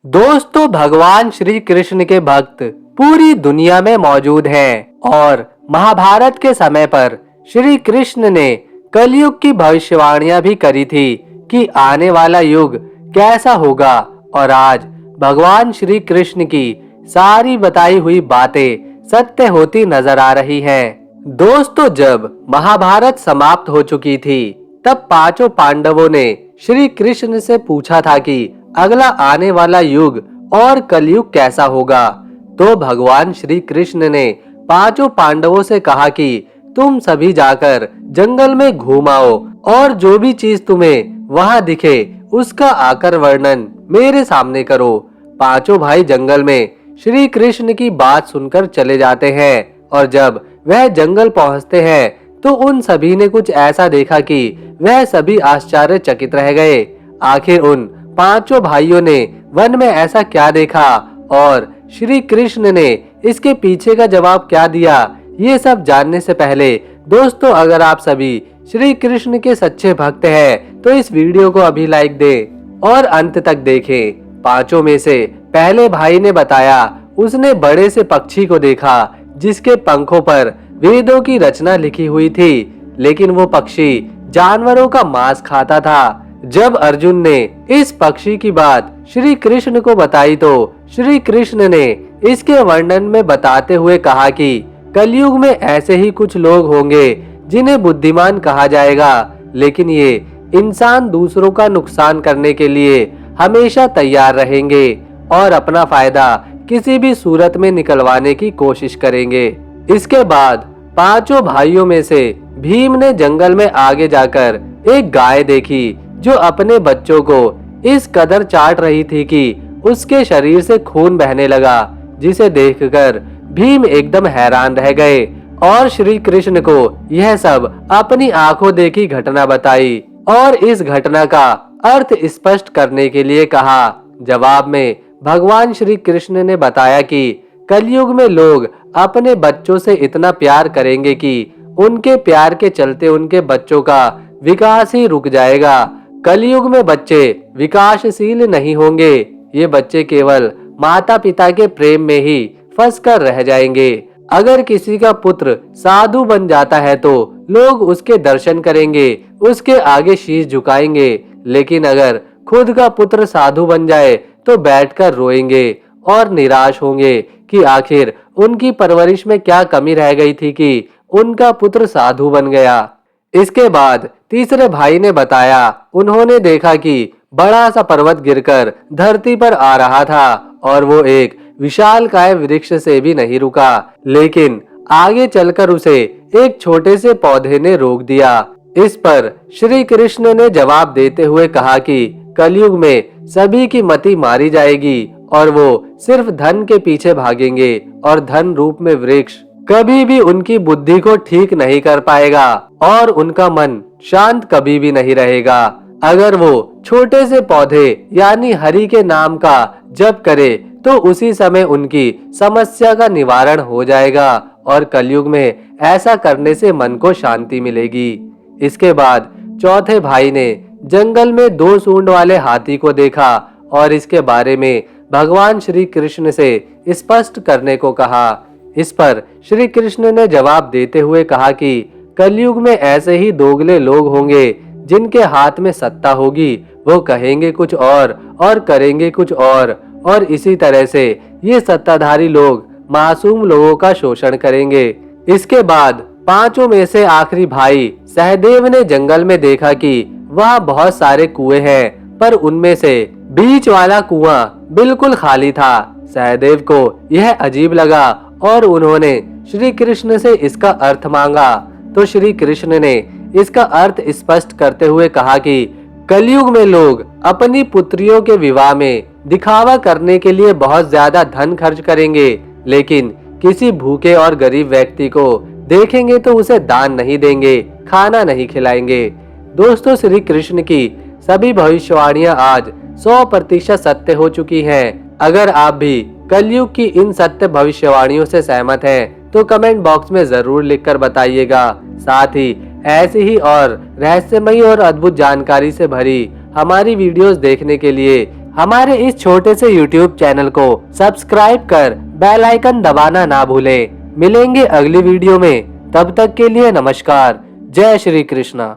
दोस्तों, भगवान श्री कृष्ण के भक्त पूरी दुनिया में मौजूद हैं और महाभारत के समय पर श्री कृष्ण ने कलयुग की भविष्यवाणियां भी करी थी कि आने वाला युग कैसा होगा। और आज भगवान श्री कृष्ण की सारी बताई हुई बातें सत्य होती नजर आ रही हैं। दोस्तों, जब महाभारत समाप्त हो चुकी थी तब पांचों पांडवों ने श्री कृष्ण से पूछा था कि अगला आने वाला युग और कलयुग कैसा होगा। तो भगवान श्री कृष्ण ने पांचों पांडवों से कहा कि तुम सभी जाकर जंगल में घूम आओ और जो भी चीज तुम्हें वहां दिखे उसका आकर वर्णन मेरे सामने करो। पांचों भाई जंगल में श्री कृष्ण की बात सुनकर चले जाते हैं और जब वह जंगल पहुंचते हैं तो उन सभी ने कुछ ऐसा देखा कि वह सभी आश्चर्यचकित रह गए। आखिर उन पांचों भाइयों ने वन में ऐसा क्या देखा और श्री कृष्ण ने इसके पीछे का जवाब क्या दिया, ये सब जानने से पहले दोस्तों, अगर आप सभी श्री कृष्ण के सच्चे भक्त हैं तो इस वीडियो को अभी लाइक दें और अंत तक देखें। पांचों में से पहले भाई ने बताया उसने बड़े से पक्षी को देखा जिसके पंखों पर वेदों की रचना लिखी हुई थी, लेकिन वो पक्षी जानवरों का मांस खाता था। जब अर्जुन ने इस पक्षी की बात श्री कृष्ण को बताई तो श्री कृष्ण ने इसके वर्णन में बताते हुए कहा कि कलयुग में ऐसे ही कुछ लोग होंगे जिन्हें बुद्धिमान कहा जाएगा, लेकिन ये इंसान दूसरों का नुकसान करने के लिए हमेशा तैयार रहेंगे और अपना फायदा किसी भी सूरत में निकलवाने की कोशिश करेंगे। इसके बाद पांचों भाइयों में से भीम ने जंगल में आगे जाकर एक गाय देखी जो अपने बच्चों को इस कदर चाट रही थी कि उसके शरीर से खून बहने लगा, जिसे देखकर भीम एकदम हैरान रह गए और श्री कृष्ण को यह सब अपनी आंखों देखी घटना बताई और इस घटना का अर्थ स्पष्ट करने के लिए कहा। जवाब में भगवान श्री कृष्ण ने बताया कि कलयुग में लोग अपने बच्चों से इतना प्यार करेंगे कि उनके प्यार के चलते उनके बच्चों का विकास ही रुक जाएगा। कलयुग में बच्चे विकासशील नहीं होंगे, ये बच्चे केवल माता पिता के प्रेम में ही फंस कर रह जाएंगे। अगर किसी का पुत्र साधु बन जाता है तो लोग उसके दर्शन करेंगे, उसके आगे शीश झुकाएंगे, लेकिन अगर खुद का पुत्र साधु बन जाए तो बैठकर रोएंगे और निराश होंगे कि आखिर उनकी परवरिश में क्या कमी रह गई थी कि उनका पुत्र साधु बन गया। इसके बाद तीसरे भाई ने बताया उन्होंने देखा कि बड़ा सा पर्वत गिरकर धरती पर आ रहा था और वो एक विशालकाय वृक्ष से भी नहीं रुका, लेकिन आगे चलकर उसे एक छोटे से पौधे ने रोक दिया। इस पर श्री कृष्ण ने जवाब देते हुए कहा कि कलयुग में सभी की मति मारी जाएगी और वो सिर्फ धन के पीछे भागेंगे और धन रूप में वृक्ष कभी भी उनकी बुद्धि को ठीक नहीं कर पाएगा और उनका मन शांत कभी भी नहीं रहेगा। अगर वो छोटे से पौधे यानी हरि के नाम का जप करे तो उसी समय उनकी समस्या का निवारण हो जाएगा और कलयुग में ऐसा करने से मन को शांति मिलेगी। इसके बाद चौथे भाई ने जंगल में 2 सूंड वाले हाथी को देखा और इसके बारे में भगवान श्री कृष्ण से स्पष्ट करने को कहा। इस पर श्री कृष्ण ने जवाब देते हुए कहा कि कलयुग में ऐसे ही दोगले लोग होंगे जिनके हाथ में सत्ता होगी, वो कहेंगे कुछ और करेंगे कुछ और इसी तरह से ये सत्ताधारी लोग मासूम लोगों का शोषण करेंगे। इसके बाद पांचों में से आखिरी भाई सहदेव ने जंगल में देखा कि वहाँ बहुत सारे कुएं हैं, पर उनमें से बीच वाला कुआं बिल्कुल खाली था। सहदेव को यह अजीब लगा और उन्होंने श्री कृष्ण से इसका अर्थ मांगा तो श्री कृष्ण ने इसका अर्थ स्पष्ट करते हुए कहा कि कलयुग में लोग अपनी पुत्रियों के विवाह में दिखावा करने के लिए बहुत ज्यादा धन खर्च करेंगे, लेकिन किसी भूखे और गरीब व्यक्ति को देखेंगे तो उसे दान नहीं देंगे, खाना नहीं खिलाएंगे। दोस्तों, श्री कृष्ण की सभी भविष्यवाणियां आज 100% सत्य हो चुकी हैं। अगर आप भी कलयुग की इन सत्य भविष्यवाणियों से सहमत हैं तो कमेंट बॉक्स में जरूर लिखकर बताइएगा। साथ ही ऐसी ही और रहस्यमयी और अद्भुत जानकारी से भरी हमारी वीडियोस देखने के लिए हमारे इस छोटे से YouTube चैनल को सब्सक्राइब कर बेल आइकन दबाना ना भूलें। मिलेंगे अगली वीडियो में, तब तक के लिए नमस्कार। जय श्री कृष्णा।